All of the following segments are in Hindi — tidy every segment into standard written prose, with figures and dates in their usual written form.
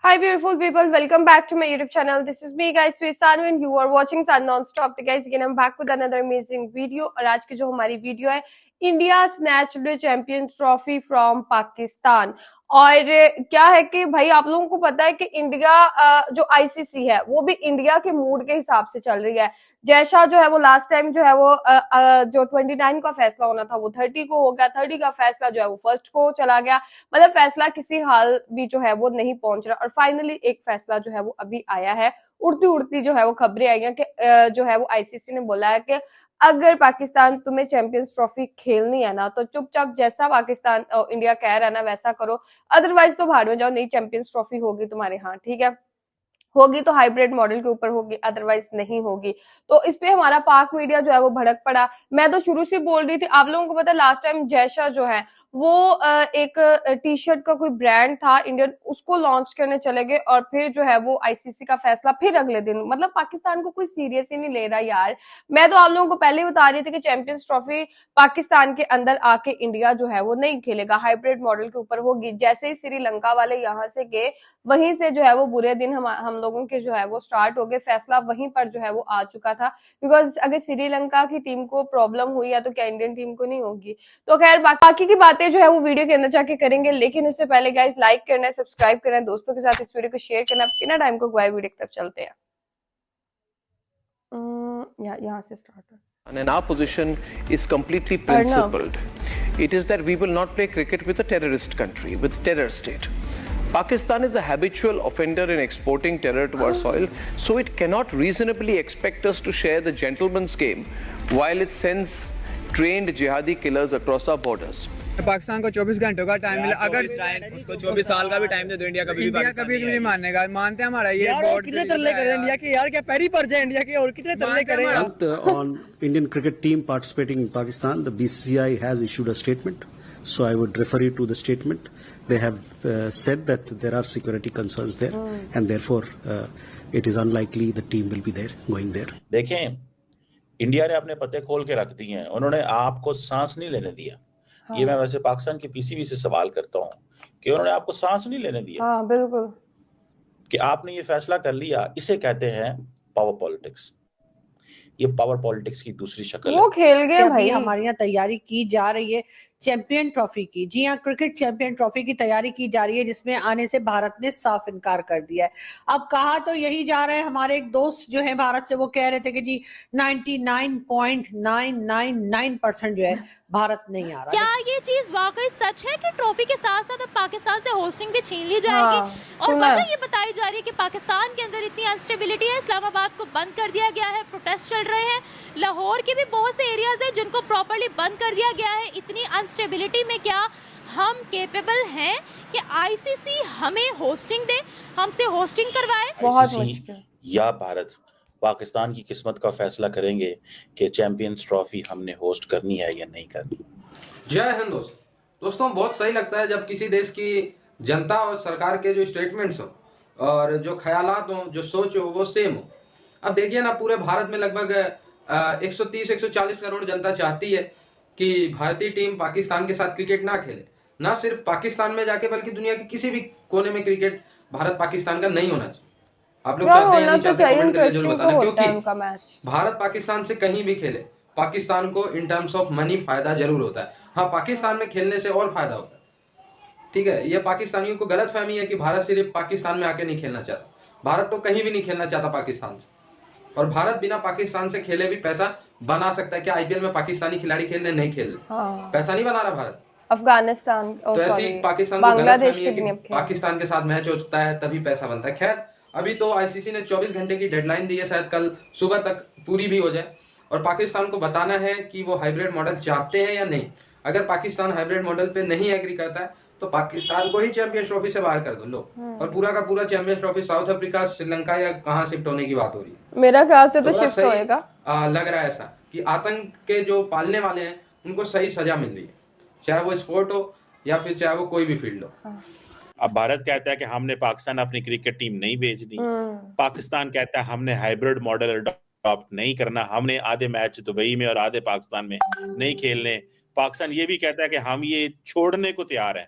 Hi beautiful people, welcome back to my YouTube channel. This is me guys, Sanu and you are watching Sun Non-Stop. तो guys again I'm back with another amazing video और आज की जो हमारी वीडियो है India snatched champions trophy from Pakistan. और क्या है कि भाई आप लोगों को पता है कि इंडिया जो आईसीसी है वो भी इंडिया के मूड के हिसाब से चल रही है। जैसा जो है वो लास्ट टाइम जो है वो जो 29 का फैसला होना था वो 30 को हो गया, 30 का फैसला जो है वो फर्स्ट को चला गया। मतलब फैसला किसी हाल भी जो है वो नहीं पहुंच रहा और फाइनली एक फैसला जो है वो अभी आया है। उड़ती उड़ती जो है वो खबरें आई हैं कि जो है वो आईसीसी ने बोला है कि अगर पाकिस्तान तुम्हें चैंपियंस ट्रॉफी खेलनी है ना तो चुपचाप जैसा पाकिस्तान इंडिया कह रहा है ना वैसा करो, अदरवाइज तो बाहर में जाओ, नहीं चैंपियंस ट्रॉफी होगी तुम्हारे यहाँ, ठीक है, होगी तो हाइब्रिड मॉडल के ऊपर होगी, अदरवाइज नहीं होगी। तो इस पे हमारा पाक मीडिया जो है वो भड़क पड़ा। मैं तो शुरू से बोल रही थी, आप लोगों को पता है लास्ट टाइम जैशा जो है वो एक टी शर्ट का कोई ब्रांड था इंडियन, उसको लॉन्च करने चले गए और फिर जो है वो आईसीसी का फैसला फिर अगले दिन। मतलब पाकिस्तान को कोई सीरियस ही नहीं ले रहा यार। मैं तो आप लोगों को पहले ही बता रही थी कि चैंपियंस ट्रॉफी पाकिस्तान के अंदर आके इंडिया जो है वो नहीं खेलेगा, हाइब्रिड मॉडल के ऊपर होगी। जैसे ही श्रीलंका वाले यहाँ से गए वहीं से जो है वो बुरे दिन हम लोगों के जो है वो स्टार्ट हो गए। फैसला वहीं पर जो है वो आ चुका था, बिकॉज अगर श्रीलंका की टीम को प्रॉब्लम हुई है तो क्या इंडियन टीम को नहीं होगी। तो खैर बाकी की बातें जो है वो वीडियो के अंदर जाके करेंगे, लेकिन उससे पहले गाइस लाइक करना है, सब्सक्राइब करना है, दोस्तों के साथ इस वीडियो को शेयर करना। बिना टाइम को गवाए वीडियो की तरफ चलते हैं। यहाँ से start. And in our position is completely principled. It is that we will not play cricket with a terrorist country, with terror state. Pakistan is a habitual offender in exporting terror to our soil, so it cannot reasonably expect us to share the gentleman's game while it sends trained jihadi killers across our borders. Pakistan को 24 घंटों का टाइम मिला, अगर उसको 24 साल का भी टाइम दे दो, इंडिया कभी नहीं मानेगा। मानते हैं हमारा ये बोर्ड कितने तरले करें इंडिया के यार, क्या पैरी पर जाए इंडिया के, और कितने तरले करें। On Indian cricket team participating in Pakistan, the BCCI has issued a statement, so I would refer you to the statement. They have said that there are security concerns there and therefore it is unlikely the team will be there going there. देखें, इंडिया ने अपने पत्ते खोल के रख दिए हैं, उन्होंने आपको सांस नहीं लेने दिया। ये मैं वैसे पाकिस्तान की पीसीबी से सवाल करता हूँ कि उन्होंने आपको सांस नहीं लेने दिया। हाँ बिल्कुल, कि आपने ये फैसला कर लिया, इसे कहते हैं पावर पॉलिटिक्स। ये पावर पॉलिटिक्स की दूसरी शक्ल वो खेल गए भाई। हमारे यहाँ तैयारी की जा रही है चैंपियन ट्रॉफी की। जी हाँ, क्रिकेट चैंपियन ट्रॉफी की तैयारी की जा रही है, जिसमें आने से भारत ने साफ इनकार कर दिया है। अब कहा तो यही जा रहा है, हमारे एक दोस्त जो है भारत से, वो कह रहे थे कि जी 99.999% जो है भारत नहीं आ रहा। क्या ये चीज वाकई सच है कि ट्रॉफी के साथ साथ अब पाकिस्तान से होस्टिंग भी छीन ली जाएगी? और वजह ये बताई जा रही है कि पाकिस्तान के अंदर इतनी अनस्टेबिलिटी है, इस्लामाबाद को बंद कर दिया गया है, प्रोटेस्ट चल रहे हैं, लाहौर के भी बहुत से एरियाज हैं जिनको प्रॉपर्ली बंद कर दिया गया है। इतनी अनस्टेबिलिटी में क्या हम केपेबल हैं कि आईसीसी हमें होस्टिंग दे, हमसे होस्टिंग करवाए? बहुत मुश्किल। या भारत पाकिस्तान की किस्मत का फैसला करेंगे कि चैंपियंस ट्रॉफी हमने होस्ट करनी है या नहीं करनी। जय हिंद दोस्तों, बहुत सही लगता है जब किसी देश की जनता और सरकार के जो स्टेटमेंट्स हो और जो ख्यालात हो, जो सोच हो, वो सेम हो। अब देखिए ना, पूरे भारत में लगभग 130-140 करोड़ जनता चाहती है कि भारतीय टीम पाकिस्तान के साथ क्रिकेट ना खेले। ना सिर्फ पाकिस्तान में जाके बल्कि दुनिया के किसी भी कोने में क्रिकेट भारत पाकिस्तान का नहीं होना चाहिए। आप लोग चाहते हैं नहीं चाहते, कमेंट करके जरूर बताना, क्योंकि भारत पाकिस्तान से कहीं भी खेले पाकिस्तान को इन टर्म्स ऑफ मनी फायदा जरूर होता है। हाँ, पाकिस्तान में खेलने से और फायदा होता है, ठीक है। ये पाकिस्तानियों को गलत फहमी है कि भारत सिर्फ पाकिस्तान में आके नहीं खेलना चाहता। भारत तो कहीं भी नहीं खेलना चाहता पाकिस्तान से, और भारत बिना पाकिस्तान से खेले भी पैसा बना सकता है। क्या आईपीएल में पाकिस्तानी खिलाड़ी खेल रहे, नहीं खेल रहे, पैसा नहीं बना रहा भारत। अफगानिस्तान तो ऐसी पाकिस्तान को गलत फहमी है कि पाकिस्तान के साथ मैच होता है तभी पैसा बनता है। खैर, अभी तो आईसीसी ने 24 घंटे की डेडलाइन दी है, शायद कल सुबह तक पूरी भी हो जाए, और पाकिस्तान को बताना है कि वो हाइब्रिड मॉडल चाहते हैं या नहीं। अगर पाकिस्तान हाइब्रिड मॉडल पे नहीं एग्री करता है तो पाकिस्तान को ही चैंपियंस ट्रॉफी से बाहर कर दो लो, और पूरा का पूरा champions trophy south Africa, Sri Lanka या कहाँ शिफ्ट होने की बात हो रही है। मेरा ख्याल से तो शिफ्ट होएगा। लग रहा है ऐसा कि आतंक के जो पालने वाले हैं उनको सही सजा मिल रही है, चाहे वो स्पोर्ट हो या फिर चाहे वो कोई भी फील्ड हो। अब भारत कहता है कि हमने पाकिस्तान अपनी क्रिकेट टीम नहीं भेजनी, पाकिस्तान कहता है हमने हाइब्रिड मॉडल अडॉप्ट नहीं करना, हमने आधे मैच दुबई में और आधे पाकिस्तान में नहीं खेलने। पाकिस्तान ये भी कहता है कि हम ये छोड़ने को तैयार हैं,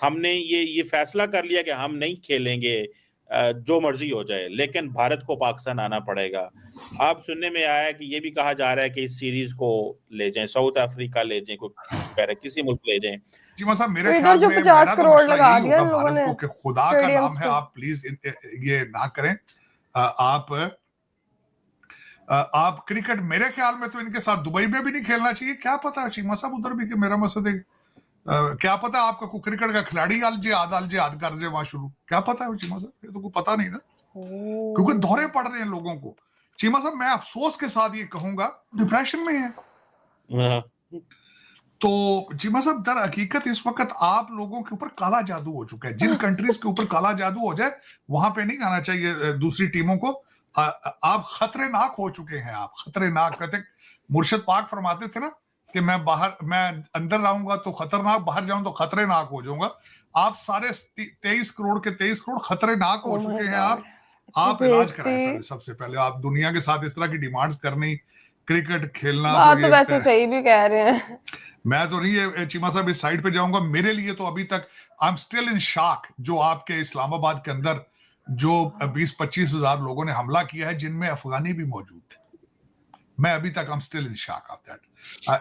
हमने ये फैसला कर लिया कि हम नहीं खेलेंगे, जो मर्जी हो जाए, लेकिन भारत को पाकिस्तान आना पड़ेगा। अब सुनने में आया कि ये भी कहा जा रहा है कि इस सीरीज को ले जाएं, साउथ अफ्रीका ले जाएं, कोई कह रहा है किसी मुल्क ले जाएं। जी मतलब मेरे तो इधर ख्याल जो में 50 मेरा तो करोड़ मसला लगा यही दिया होगा इन लोगों भारत ने को कि खुदा का स्टेडियम्स नाम है, पे। आप प्लीज ये ना करें। आप क्रिकेट, मेरे ख्याल में तो इनके साथ दुबई में भी नहीं खेलना चाहिए। क्या पता चीमा साहब उधर भी कि मेरा मसद है, क्या पता आपका कोई क्रिकेट का खिलाड़ी अल जिहाद कर रहे वहां शुरू, क्या पता है चीमा साहब, ये तो कोई पता नहीं ना, क्योंकि दौरे पड़ रहे हैं लोगों को। चीमा साहब मैं अफसोस के साथ ये कहूंगा डिप्रेशन में है। तो चीमा साहब दर हकीकत इस वक्त आप लोगों के ऊपर काला जादू हो चुका है। जिन कंट्रीज के ऊपर काला जादू हो जाए वहां पे नहीं आना चाहिए दूसरी टीमों को। आप खतरनाक हो चुके हैं, आप खतरनाक। कहते मुर्शिद पाक फरमाते थे ना कि मैं अंदर रहूंगा तो खतरनाक, बाहर जाऊं तो खतरनाक हो जाऊंगा। आप सारे 23 करोड़ के 23 करोड़ खतरनाक हो चुके हैं। आप इलाज कराएं पहले, सबसे पहले आप दुनिया के साथ इस तरह की डिमांड्स करनी, क्रिकेट खेलना बात तो वैसे सही भी कह रहे हैं। मैं तो नहीं चीमा साहब इस साइड पे जाऊंगा। मेरे लिए तो अभी तक I am still in shock जो आपके इस्लामाबाद के अंदर जो 20-25 हजार लोगों ने हमला किया है, जिनमें अफगानी भी मौजूद थे। मैं अभी तक I am still in shock of that.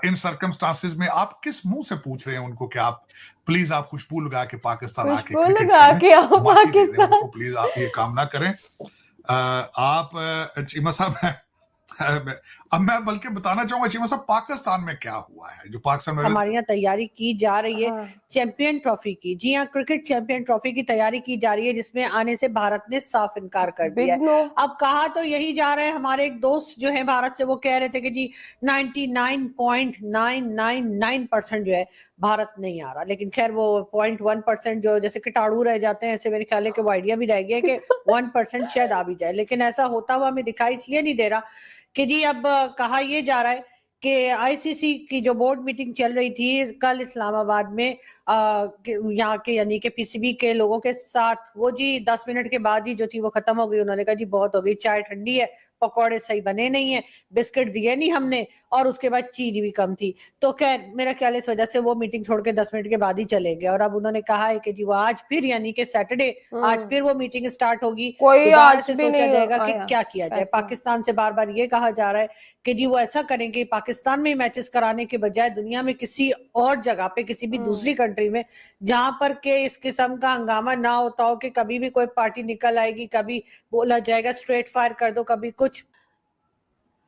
In circumstances में आप किस मुंह से पूछ रहे हैं उनको कि आप प्लीज आप खुशबू लगा के पाकिस्तान आके पाकिस्तान प्लीज आप ये काम ना करें। आप चीमा साहब अब मैं बल्कि बताना चाहूंगा चीमा साहब पाकिस्तान में क्या हुआ है, जो पाकिस्तान में हमारे यहाँ तैयारी की जा रही है चैंपियन ट्रॉफी की। जी हाँ, क्रिकेट चैंपियन ट्रॉफी की तैयारी की जा रही है, जिसमें आने से भारत ने साफ इनकार कर दिया है। अब कहा तो यही जा रहा है, हमारे एक दोस्त जो है भारत से, वो कह रहे थे कि जी 99.999% जो है भारत नहीं आ रहा, लेकिन खैर वो 0.1% जो जैसे कीटाणु रह जाते हैं, ऐसे मेरे ख्याल है कि वो आइडिया भी रह गया कि 1% शायद आ भी जाए, लेकिन ऐसा होता हुआ हमें दिखाई इसलिए नहीं दे रहा कि जी अब कहा यह जा रहा है कि आईसीसी की जो बोर्ड मीटिंग चल रही थी कल इस्लामाबाद में यहाँ के यानी कि पीसीबी के लोगों के साथ, वो जी 10 मिनट के बाद ही जो थी वो खत्म हो गई। उन्होंने कहा जी बहुत हो गई, चाय ठंडी है, पकौड़े सही बने नहीं है, बिस्किट दिए नहीं हमने, और उसके बाद चीनी भी कम थी। तो खैर मेरा ख्याल इस वजह से वो मीटिंग छोड़ के 10 मिनट के बाद ही चले गए। और अब उन्होंने कहा है कि जी वो आज फिर यानी कि सैटरडे आज फिर वो मीटिंग स्टार्ट होगी, कोई दोबारा आज से भी सोचा नहीं जाएगा कि आया क्या किया जाए। फैसला। पाकिस्तान से बार बार ये कहा जा रहा है कि जी वो ऐसा करेंगे, पाकिस्तान में मैचेस कराने के बजाय दुनिया में किसी और जगह पे, किसी भी दूसरी कंट्री में, जहां पर के इस किस्म का हंगामा ना होता हो कि कभी भी कोई पार्टी निकल आएगी, कभी बोला जाएगा स्ट्रेट फायर कर दो, कभी कुछ,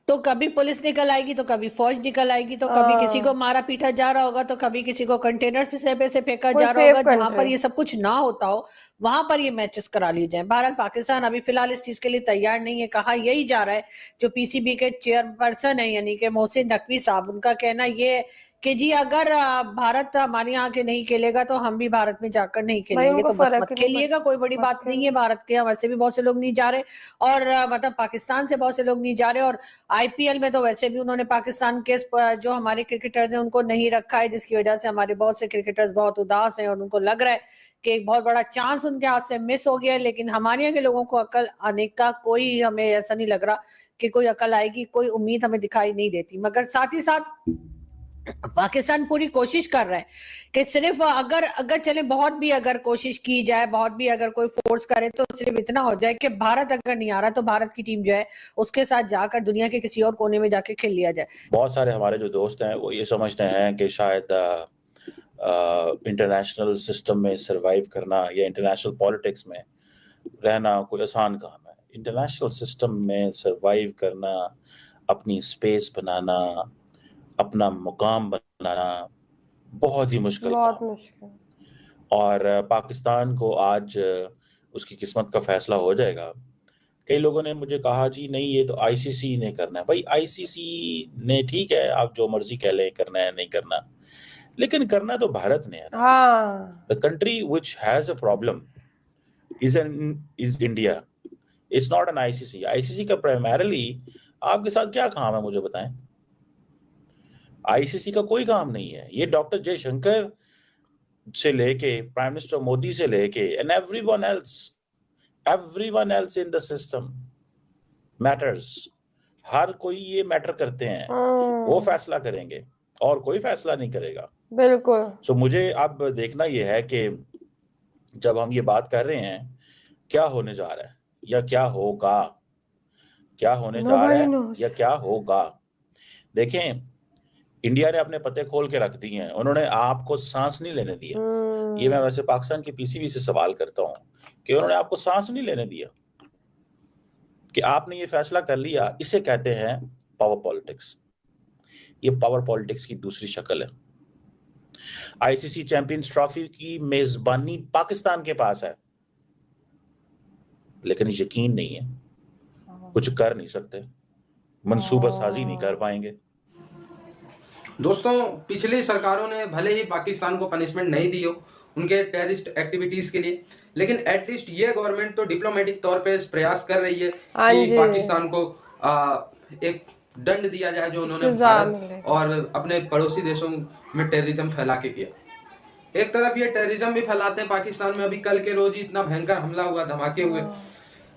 तो कभी पुलिस निकल आएगी, तो कभी फौज निकल आएगी, तो कभी किसी को मारा पीटा जा रहा होगा, तो कभी किसी को कंटेनर से फेंका जा रहा होगा। जहां पर ये सब कुछ ना होता हो वहां पर ये मैचेस करा लिए जाए। भारत पाकिस्तान अभी फिलहाल इस चीज के लिए तैयार नहीं है। कहा यही जा रहा है, जो पीसीबी के चेयरपर्सन है यानी कि मोहसिन नकवी साहब, उनका कहना ये कि जी अगर भारत हमारे यहाँ के नहीं खेलेगा तो हम भी भारत में जाकर नहीं खेलेंगे, तो बस मत खेलिएगा, कोई बड़ी बात नहीं है। भारत के वैसे भी बहुत से लोग नहीं जा रहे, और मतलब पाकिस्तान से बहुत से लोग नहीं जा रहे, और आईपीएल में तो वैसे भी उन्होंने पाकिस्तान के जो हमारे क्रिकेटर्स हैं उनको नहीं रखा है, जिसकी वजह से हमारे बहुत से क्रिकेटर्स बहुत उदास हैं और उनको लग रहा है कि एक बहुत बड़ा चांस उनके हाथ से मिस हो गया है। लेकिन हमारे यहाँ के लोगों को अकल आने का कोई, हमें ऐसा नहीं लग रहा कि कोई अकल आएगी, कोई उम्मीद हमें दिखाई नहीं देती। मगर साथ ही साथ पाकिस्तान पूरी कोशिश कर रहा है कि सिर्फ अगर चले, बहुत भी अगर कोशिश की जाए, बहुत भी अगर कोई फोर्स करे, तो सिर्फ इतना हो जाए कि भारत अगर नहीं आ रहा तो भारत की टीम जो है उसके साथ जाकर दुनिया के किसी और कोने में जाके खेल लिया जाए। बहुत सारे हमारे जो दोस्त हैं वो ये समझते हैं कि शायद इंटरनेशनल सिस्टम में सरवाइव करना या इंटरनेशनल पॉलिटिक्स में रहना कोई आसान काम है। इंटरनेशनल सिस्टम में सरवाइव करना, अपनी स्पेस बनाना, अपना मुकाम बनाना बहुत ही मुश्किल काम है। और पाकिस्तान को आज उसकी किस्मत का फैसला हो जाएगा। कई लोगों ने मुझे कहा जी नहीं ये तो आईसीसी ने करना है। भाई आईसीसी ने, ठीक है आप जो मर्जी कह लें करना है नहीं करना, लेकिन करना तो भारत ने है ना। The country which has a problem is India, it's not an ICC. ICC का प्राइमरीली आपके साथ क्या काम है मुझे बताएं? आईसीसी का कोई काम नहीं है। ये डॉक्टर जयशंकर से लेके प्राइम मिनिस्टर मोदी से लेके and everyone else in the system matters. हर कोई ये मैटर करते हैं, वो फैसला करेंगे और कोई फैसला नहीं करेगा। बिल्कुल। सो मुझे अब देखना ये है कि जब हम ये बात कर रहे हैं, क्या होने जा रहा है या क्या होगा, क्या होने जा रहा Nobody है knows. या क्या होगा। देखें, इंडिया ने अपने पते खोल के रख दिए हैं, उन्होंने आपको सांस नहीं लेने दिया। ये मैं वैसे पाकिस्तान की पीसीबी से सवाल करता हूं कि उन्होंने आपको सांस नहीं लेने दिया, कि आपने ये फैसला कर लिया। इसे कहते हैं पावर पॉलिटिक्स। ये पावर पॉलिटिक्स की दूसरी शक्ल है। आईसीसी चैंपियंस ट्रॉफी की मेजबानी पाकिस्तान के पास है, लेकिन यकीन नहीं है, कुछ कर नहीं सकते, मंसूबा साजी नहीं कर पाएंगे। दोस्तों, पिछली सरकारों ने भले ही पाकिस्तान को पनिशमेंट नहीं दी हो उनके टेररिस्ट एक्टिविटीज के लिए, लेकिन एटलीस्ट ये गवर्नमेंट तो डिप्लोमेटिक तौर पे प्रयास कर रही है कि पाकिस्तान को एक दंड दिया जाए जो उन्होंने भारत और अपने पड़ोसी देशों में टेररिज्म फैला के किया। एक तरफ ये टेररिज्म भी फैलाते हैं पाकिस्तान में, अभी कल के रोज ही इतना भयंकर हमला हुआ, धमाके हुए,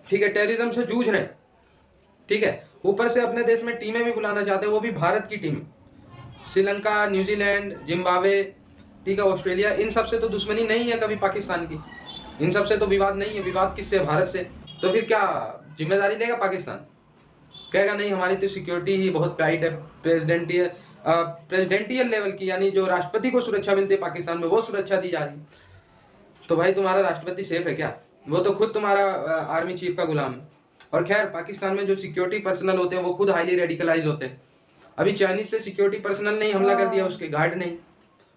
ठीक है, टेररिज्म से जूझ रहे हैं, ठीक है, ऊपर से अपने देश में टीमें भी बुलाना चाहते हैं, वो भी भारत की टीम। श्रीलंका, न्यूजीलैंड, जिम्बाब्वे, ठीक है, ऑस्ट्रेलिया, इन सब से तो दुश्मनी नहीं है कभी पाकिस्तान की, इन सब से तो विवाद नहीं है। विवाद किससे? भारत से। तो फिर क्या जिम्मेदारी लेगा पाकिस्तान? कहेगा नहीं, हमारी तो सिक्योरिटी ही बहुत टाइट है, प्रेसिडेंटियल लेवल की, यानी जो राष्ट्रपति को सुरक्षा मिलती है पाकिस्तान में वो सुरक्षा दी जा रही है। तो भाई तुम्हारा राष्ट्रपति सेफ है क्या? वो तो खुद तुम्हारा आर्मी चीफ का गुलाम है। और खैर, पाकिस्तान में जो सिक्योरिटी पर्सनल होते हैं वो खुद हाईली रेडिकलाइज होते हैं। अभी चाइनीज पे सिक्योरिटी पर्सनल ने हमला कर दिया, उसके गार्ड ने।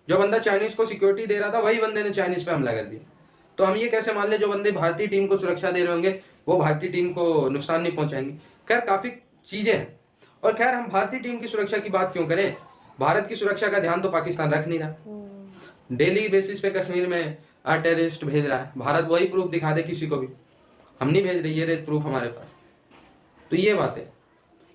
जो बंदा चाइनीज को सिक्योरिटी दे रहा था वही बंदे ने चाइनीज पे हमला कर दिया। तो हम ये कैसे मान ले जो बंदे भारतीय टीम को सुरक्षा दे रहे होंगे वो भारतीय टीम को नुकसान नहीं पहुंचाएंगे? खैर, काफी चीजें हैं। और खैर, हम भारतीय टीम की सुरक्षा की बात क्यों करें? भारत की सुरक्षा का ध्यान तो पाकिस्तान रख नहीं रहा। डेली बेसिस पे कश्मीर में टेररिस्ट भेज रहा है। भारत वही प्रूफ दिखा दे किसी को भी, हम नहीं भेज रही, ये प्रूफ हमारे पास। तो ये बात है,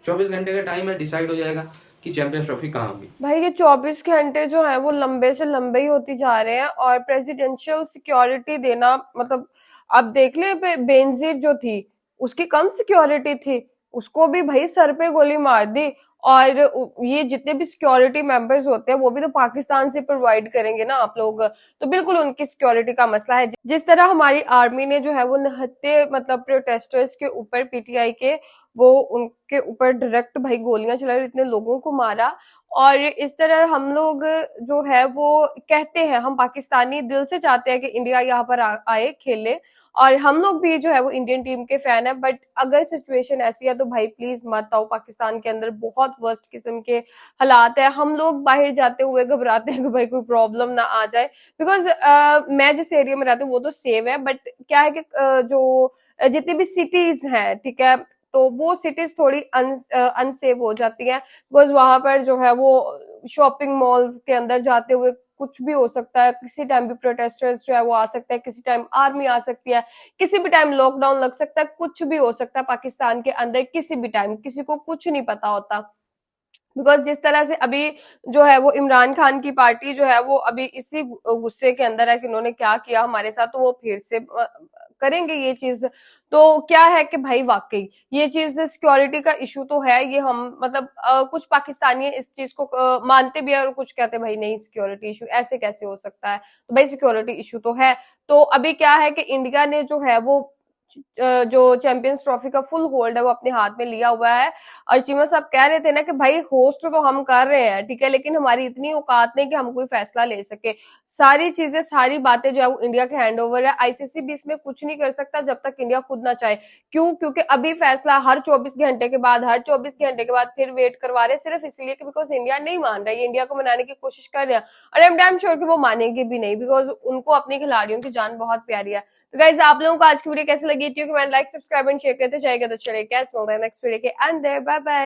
24 घंटे का टाइम है, डिसाइड हो जाएगा कि चैंपियंस ट्रॉफी कहाँ होगी। भाई ये 24 घंटे जो है वो लंबे से लंबे ही होती जा रहे हैं। और प्रेसिडेंशियल सिक्योरिटी देना, मतलब अब देख ले, बेनजीर जो थी उसकी कम सिक्योरिटी थी, उसको भी भाई सर पे गोली मार दी। और ये जितने भी सिक्योरिटी मेंबर्स होते हैं वो भी तो पाकिस्तान से प्रोवाइड करेंगे ना आप लोग, तो बिल्कुल उनकी सिक्योरिटी का मसला है। जिस तरह हमारी आर्मी ने जो है वो निहत्थे मतलब प्रोटेस्टर्स के ऊपर, पीटीआई के, वो उनके ऊपर डायरेक्ट भाई गोलियां चला, इतने लोगों को मारा। और इस तरह हम लोग जो है वो कहते हैं, हम पाकिस्तानी दिल से चाहते हैं कि इंडिया यहाँ पर आए, खेले, और हम लोग भी जो है वो इंडियन टीम के फैन है। बट अगर सिचुएशन ऐसी है तो भाई प्लीज मत आओ। पाकिस्तान के अंदर बहुत वर्स्ट किस्म के हालात है। हम लोग बाहर जाते हुए घबराते हैं कि भाई कोई प्रॉब्लम ना आ जाए, बिकॉज मैं जिस एरिया में रहती हूँ वो तो सेव है, बट क्या है कि जो जितनी भी सिटीज हैं, ठीक है, तो वो सिटीज थोड़ी अनसेफ हो जाती हैं, बिकॉज वहां पर जो है वो शॉपिंग मॉल्स के अंदर जाते हुए कुछ भी हो सकता है। किसी टाइम भी प्रोटेस्टर्स जो है वो आ सकता है, किसी टाइम आर्मी आ सकती है, किसी भी टाइम लॉकडाउन लग सकता है, कुछ भी हो सकता है पाकिस्तान के अंदर किसी भी टाइम, किसी को कुछ नहीं पता होता। बिकॉज जिस तरह से अभी जो है वो इमरान खान की पार्टी जो है वो अभी इसी गुस्से के अंदर है कि उन्होंने क्या किया हमारे साथ, तो वो फिर से करेंगे ये चीज। तो क्या है कि भाई वाकई ये चीज सिक्योरिटी का इशू तो है, ये हम मतलब कुछ पाकिस्तानी इस चीज को मानते भी है और कुछ कहते हैं भाई नहीं सिक्योरिटी इशू ऐसे कैसे हो सकता है, तो भाई सिक्योरिटी इशू तो है। तो अभी क्या है कि इंडिया ने जो है वो जो चैंपियंस ट्रॉफी का फुल होल्ड है वो अपने हाथ में लिया हुआ है। और चीमा साहब कह रहे थे ना कि भाई होस्ट तो हम कर रहे हैं, ठीक है, लेकिन हमारी इतनी औकात नहीं कि हम कोई फैसला ले सके। सारी चीजें, सारी बातें जो है वो इंडिया के हैंड ओवर है। आईसीसी भी इसमें कुछ नहीं कर सकता जब तक इंडिया खुद ना चाहे। क्यों? क्योंकि अभी फैसला हर 24 घंटे के बाद, हर 24 घंटे के बाद फिर वेट करवा रहे, सिर्फ इसलिए कि बिकॉज इंडिया नहीं मान रहा है। इंडिया को मनाने की कोशिश कर रहे हैं और आई एम डैम श्योर कि वो मानेंगे भी नहीं, बिकॉज उनको अपने खिलाड़ियों की जान बहुत प्यारी है। तो गाइज, आप लोगों को आज की वीडियो कैसी लगी? लाइक, सब्सक्राइब एंड शेयर करते जाएगा तो चलिए कैसे मिलते हैं नेक्स्ट वीडियो के अंदर। Bye bye.